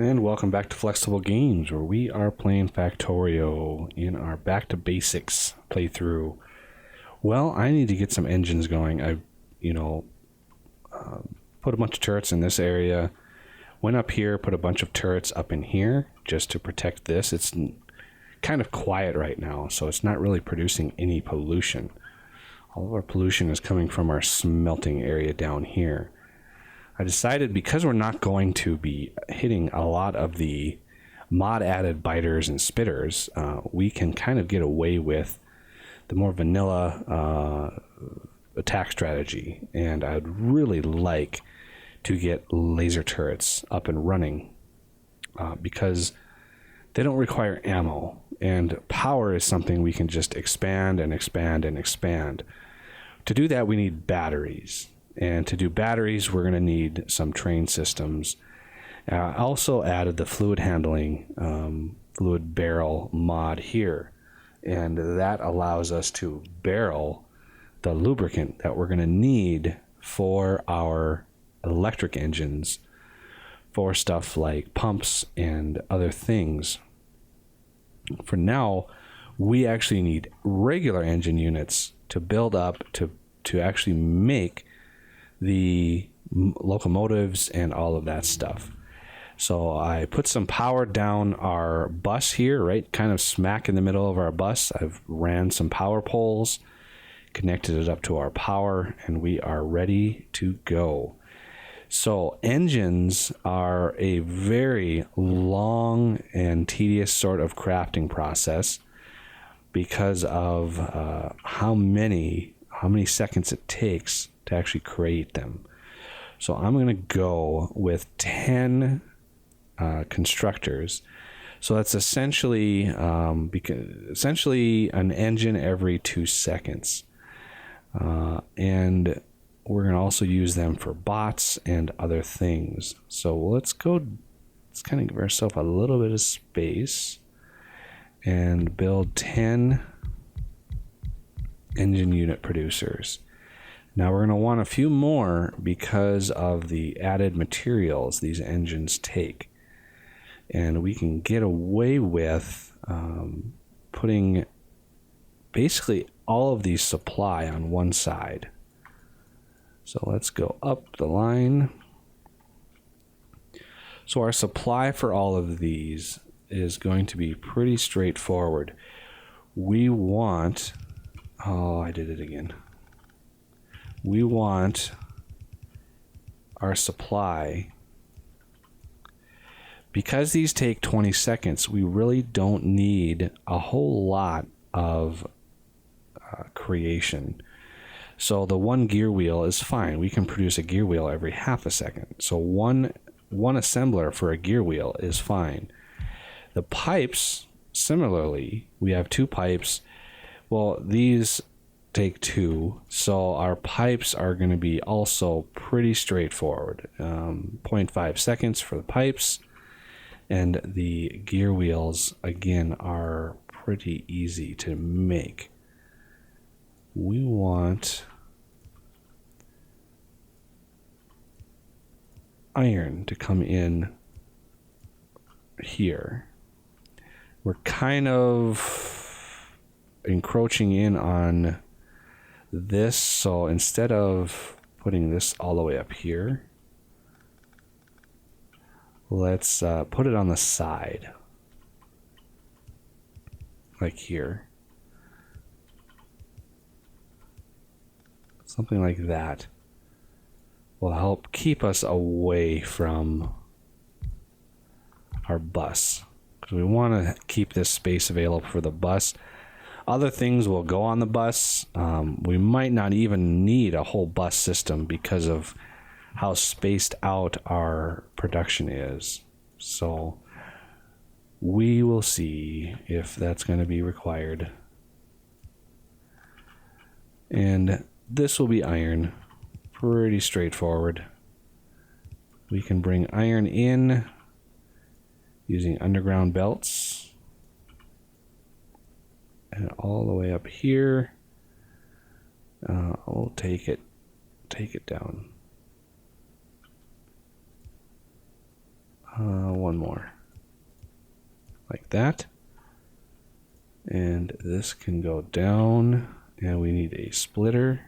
And welcome back to Flexible Games, where we are playing Factorio in our Back to Basics playthrough. Well, I need to get some engines going. I, put a bunch of turrets in this area. Went up here, put a bunch of turrets up in here just to protect this. It's kind of quiet right now, so it's not really producing any pollution. All of our pollution is coming from our smelting area down here. I decided because we're not going to be hitting a lot of the mod added biters and spitters, we can kind of get away with the more vanilla attack strategy. And I'd really like to get laser turrets up and running because they don't require ammo, and power is something we can just expand and expand and expand. To do that, we need batteries. And to do batteries, we're going to need some train systems. I also added the fluid handling, fluid barrel mod here. And that allows us to barrel the lubricant that we're going to need for our electric engines for stuff like pumps and other things. For now, we actually need regular engine units to build up to actually make the locomotives and all of that stuff. So I put some power down our bus here, right kind of smack in the middle of our bus. I've ran some power poles, connected it up to our power, and we are ready to go. So engines are a very long and tedious sort of crafting process because of how many seconds it takes to actually create them. So I'm going to go with 10 constructors. So that's essentially an engine every 2 seconds. And we're going to also use them for bots and other things. So let's kind of give ourselves a little bit of space and build 10 engine unit producers. Now we're going to want a few more because of the added materials these engines take. And we can get away with putting basically all of these supply on one side. So let's go up the line. So our supply for all of these is going to be pretty straightforward. We want... Oh, I did it again. We want our supply, because these take 20 seconds, we really don't need a whole lot of creation. So the one gear wheel is fine. We can produce a gear wheel every half a second. So one assembler for a gear wheel is fine. The pipes, similarly, we have 2 pipes. Well, these take 2, so our pipes are going to be also pretty straightforward. 0.5 seconds for the pipes, and the gear wheels again are pretty easy to make. We want iron to come in here. We're kind of encroaching in on this, so instead of putting this all the way up here, let's put it on the side, like here. Something like that will help keep us away from our bus, because we want to keep this space available for the bus. Other things will go on the bus. We might not even need a whole bus system because of how spaced out our production is. So we will see if that's going to be required. And this will be iron. Pretty straightforward. We can bring iron in using underground belts. And all the way up here, we'll take it down. One more. Like that. And this can go down, and we need a splitter.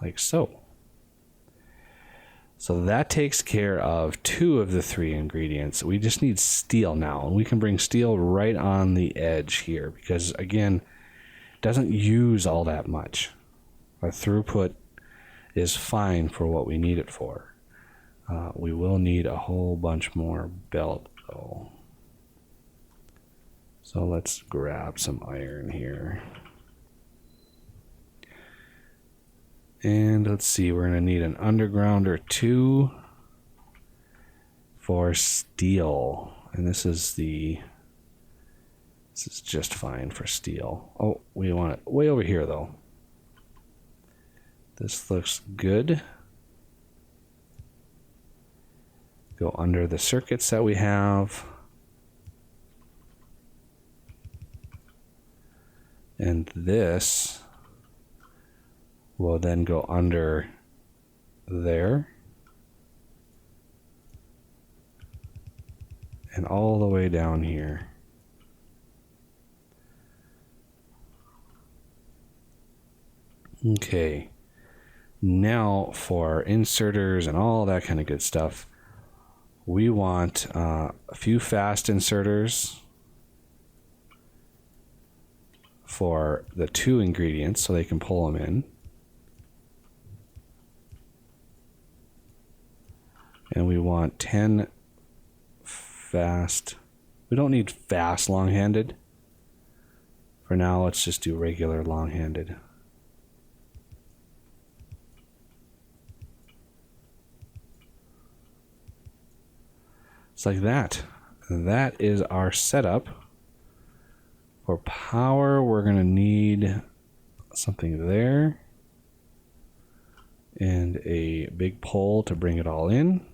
Like so. So that takes care of 2 of the 3 ingredients. We just need steel now. And we can bring steel right on the edge here because, again, it doesn't use all that much. Our throughput is fine for what we need it for. We will need a whole bunch more belt, though. So let's grab some iron here. And let's see, we're going to need an underground or 2 for steel. And this is just fine for steel. Oh, we want it way over here though. This looks good. Go under the circuits that we have. And this will then go under there and all the way down here. Okay, now for inserters and all that kind of good stuff, we want a few fast inserters for the 2 ingredients so they can pull them in. And we want 10 fast. We don't need fast long-handed. For now, let's just do regular long-handed. It's like that. That is our setup. For power, we're going to need something there. And a big pole to bring it all in.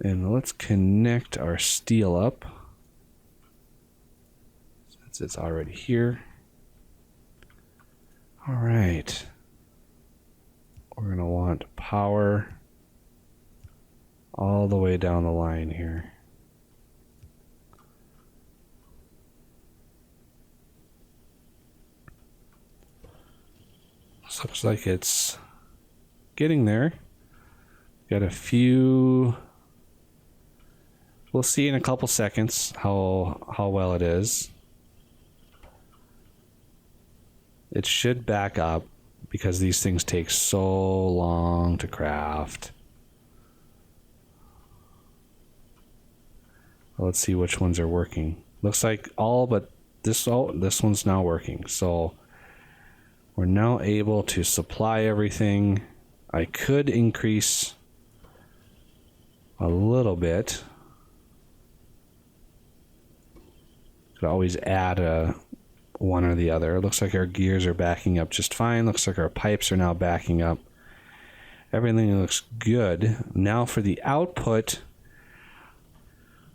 And let's connect our steel up, since it's already here. All right. We're going to want power all the way down the line here. This looks like it's getting there. Got a few. We'll see in a couple seconds how well it is. It should back up because these things take so long to craft. Well, let's see which ones are working. Looks like all but this one's now working. So we're now able to supply everything. I could increase a little bit. Could always add one or the other. It looks like our gears are backing up just fine. Looks like our pipes are now backing up. Everything looks good. Now for the output,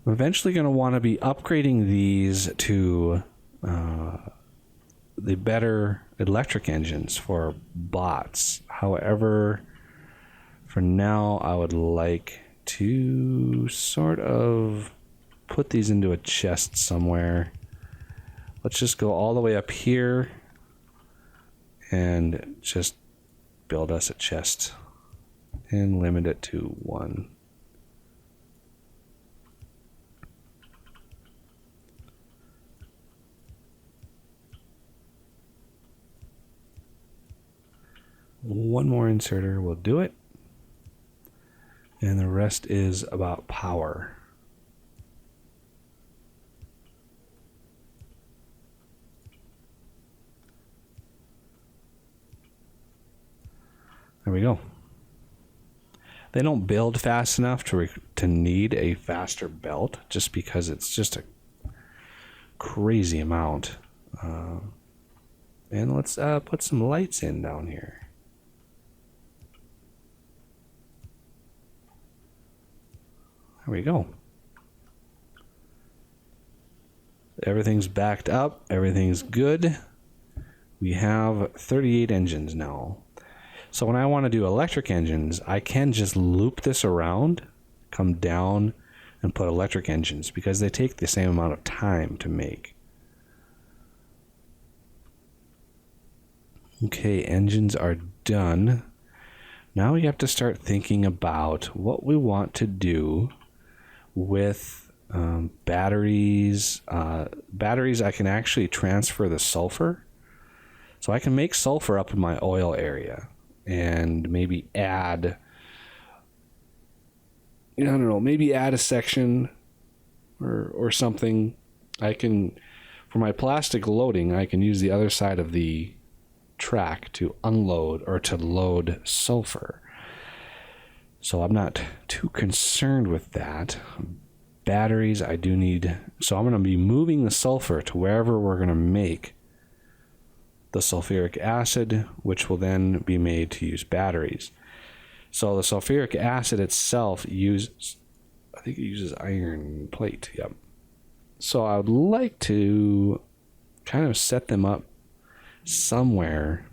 I'm eventually going to want to be upgrading these to the better electric engines for bots. However, for now, I would like to sort of put these into a chest somewhere. Let's just go all the way up here and just build us a chest and limit it to 1. One more inserter will do it. And the rest is about power. There we go. They don't build fast enough to need a faster belt, just because it's just a crazy amount. And let's put some lights in down here. There we go. Everything's backed up. Everything's good. We have 38 engines now. So when I want to do electric engines, I can just loop this around, come down, and put electric engines because they take the same amount of time to make. Okay, engines are done. Now we have to start thinking about what we want to do with batteries. Batteries, I can actually transfer the sulfur. So I can make sulfur up in my oil area and maybe add, I don't know, maybe add a section or something. I can, for my plastic loading, I can use the other side of the track to unload or to load sulfur. So I'm not too concerned with that. Batteries, I do need, so I'm going to be moving the sulfur to wherever we're going to make the sulfuric acid, which will then be made to use batteries. So the sulfuric acid itself uses, I think it uses iron plate. Yep. So I would like to kind of set them up somewhere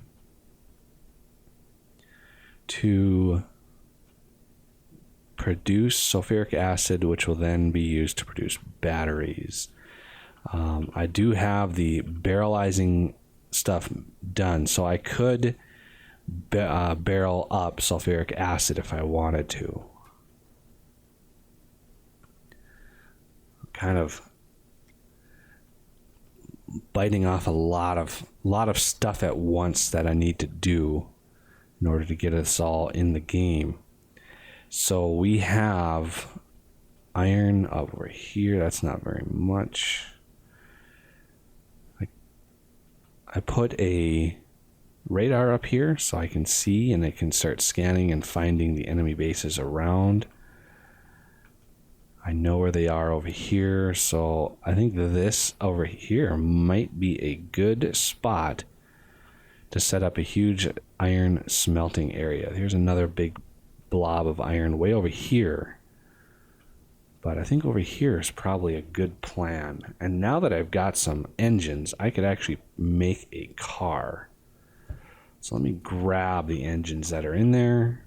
to produce sulfuric acid, which will then be used to produce batteries. I do have the barrelizing stuff done, so I could barrel up sulfuric acid if I wanted to. Kind of biting off a lot of stuff at once that I need to do in order to get us all in the game. So we have iron over here. That's not very much. I put a radar up here so I can see and it can start scanning and finding the enemy bases around. I know where they are over here, so I think this over here might be a good spot to set up a huge iron smelting area. Here's another big blob of iron way over here. But I think over here is probably a good plan. And now that I've got some engines, I could actually make a car. So let me grab the engines that are in there.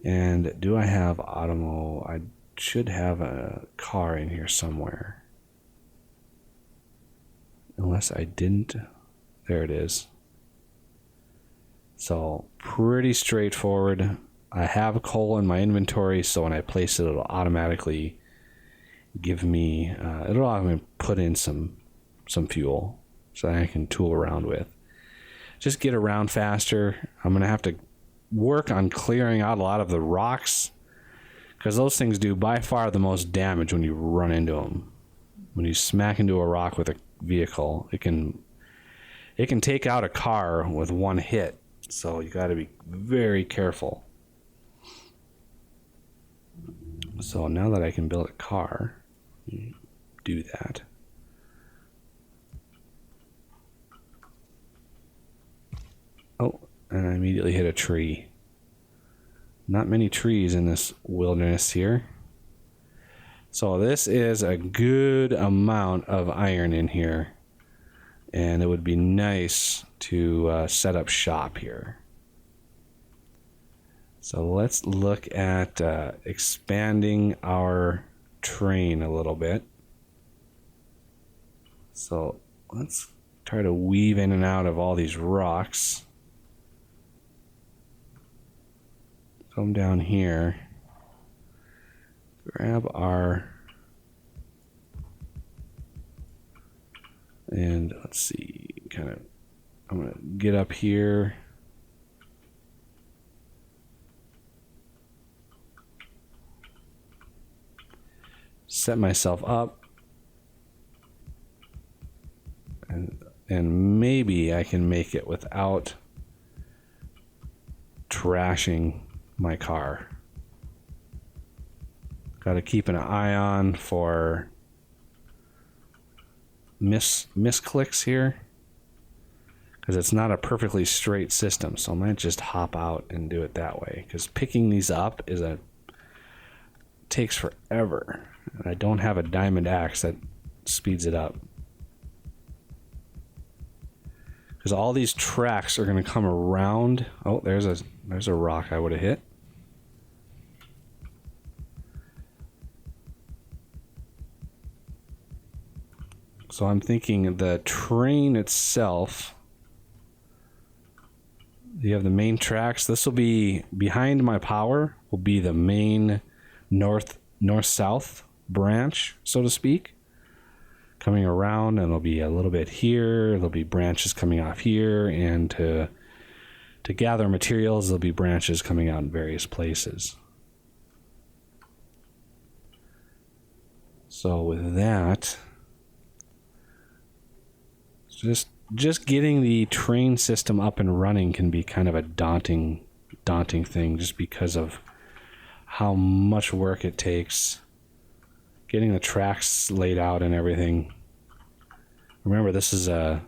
And do I have Automo? I should have a car in here somewhere. Unless I didn't. There it is. So pretty straightforward. I have coal in my inventory, so when I place it, it'll automatically give me, it'll automatically put in some fuel so that I can tool around with. Just get around faster. I'm going to have to work on clearing out a lot of the rocks because those things do by far the most damage when you run into them. When you smack into a rock with a vehicle, it can take out a car with one hit. So you got to be very careful. So now that I can build a car, do that. Oh, and I immediately hit a tree. Not many trees in this wilderness here. So this is a good amount of iron in here. And it would be nice to set up shop here. So let's look at expanding our train a little bit. So let's try to weave in and out of all these rocks. Come down here. Grab our... And let's see, I'm going to get up here. Set myself up. And maybe I can make it without trashing my car. Got to keep an eye on for misclicks here because it's not a perfectly straight system, so I might just hop out and do it that way because picking these up takes forever, and I don't have a diamond axe that speeds it up. because all these tracks are going to come around. Oh, there's a rock I would have hit. So I'm thinking the train itself, you have the main tracks. This will be behind my power, will be the main north-south branch, so to speak, coming around, and it'll be a little bit here. There'll be branches coming off here, and to gather materials, there'll be branches coming out in various places. So with that, just getting the train system up and running can be kind of a daunting thing, just because of how much work it takes getting the tracks laid out and everything. Remember, this is a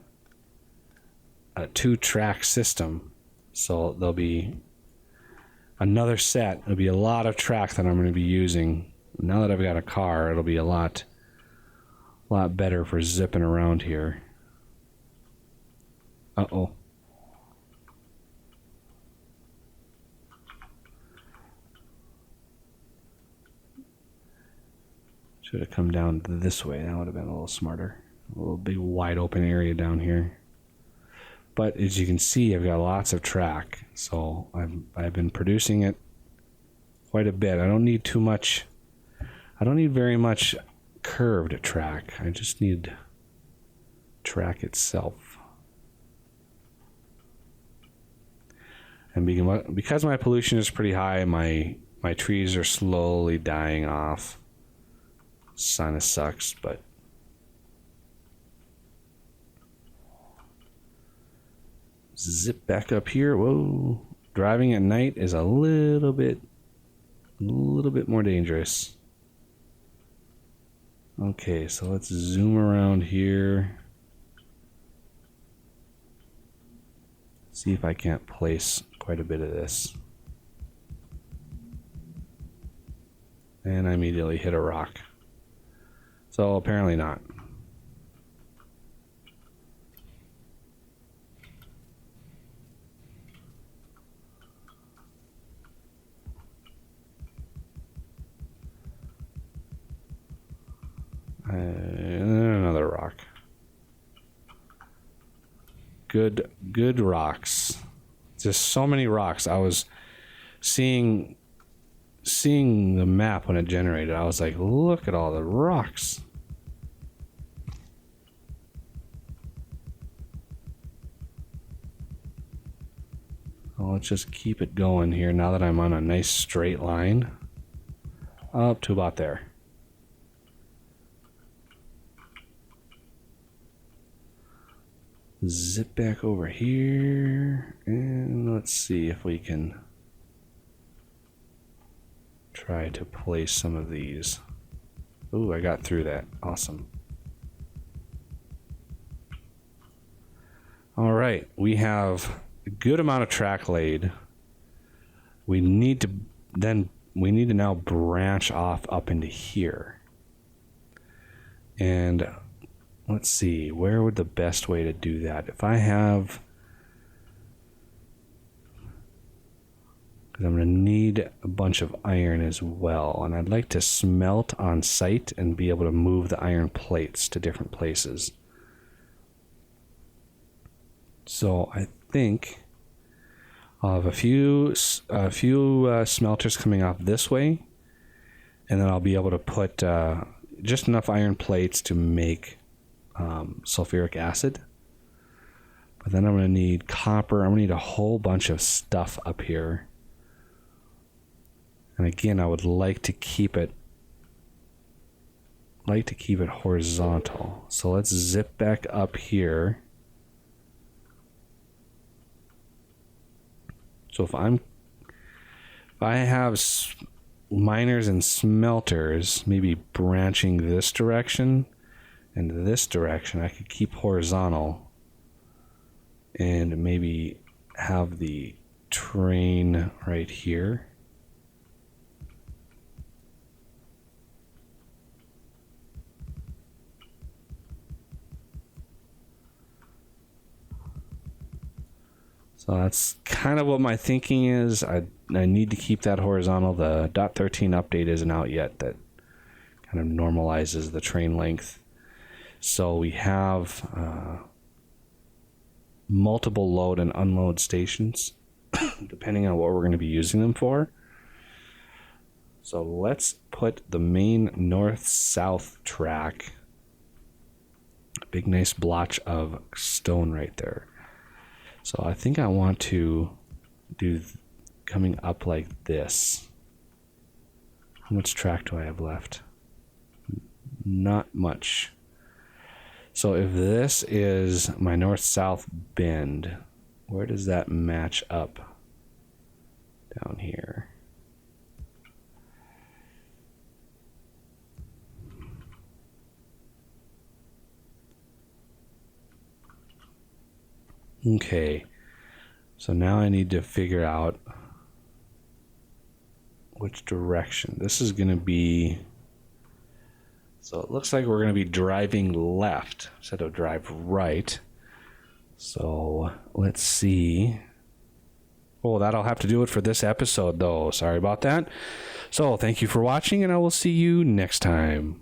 2-track system, so there'll be another set. There'll be a lot of track that I'm going to be using. Now that I've got a car, it'll be a lot better for zipping around here. Uh-oh. Should have come down this way. That would have been a little smarter. A little big wide open area down here. But as you can see, I've got lots of track. So I've been producing it quite a bit. I don't need too much. I don't need very much curved track. I just need track itself. And because my pollution is pretty high, my trees are slowly dying off. Kind of sucks, but zip back up here. Whoa, driving at night is a little bit more dangerous. Okay, so let's zoom around here. See if I can't place quite a bit of this. And I immediately hit a rock. So apparently not. Another rock. Good rocks. Just so many rocks. I was seeing the map when it generated. I was like, look at all the rocks. Well, let's just keep it going here now that I'm on a nice straight line up to about there. Zip back over here, and let's see if we can try to place some of these. Ooh, I got through that. Awesome. All right, we have a good amount of track laid. We need to now branch off up into here. And let's see, where would the best way to do that? If I have, because I'm going to need a bunch of iron as well, and I'd like to smelt on site and be able to move the iron plates to different places. So I think I'll have a few smelters coming off this way, and then I'll be able to put just enough iron plates to make sulfuric acid. But then I'm going to need copper. I'm going to need a whole bunch of stuff up here. And again, I would like to keep it horizontal. So let's zip back up here. So if I have miners and smelters maybe branching this direction and this direction, I could keep horizontal and maybe have the train right here. So that's kind of what my thinking is. I need to keep that horizontal. The .13 update isn't out yet that kind of normalizes the train length. So we have multiple load and unload stations, depending on what we're going to be using them for. So let's put the main north-south track, a big nice blotch of stone right there. So I think I want to do coming up like this. How much track do I have left? Not much. So if this is my north-south bend, where does that match up? Down here. Okay, so now I need to figure out which direction. This is going to be, so it looks like we're going to be driving left instead of drive right. So let's see. Oh, that'll have to do it for this episode though. Sorry about that. So thank you for watching, and I will see you next time.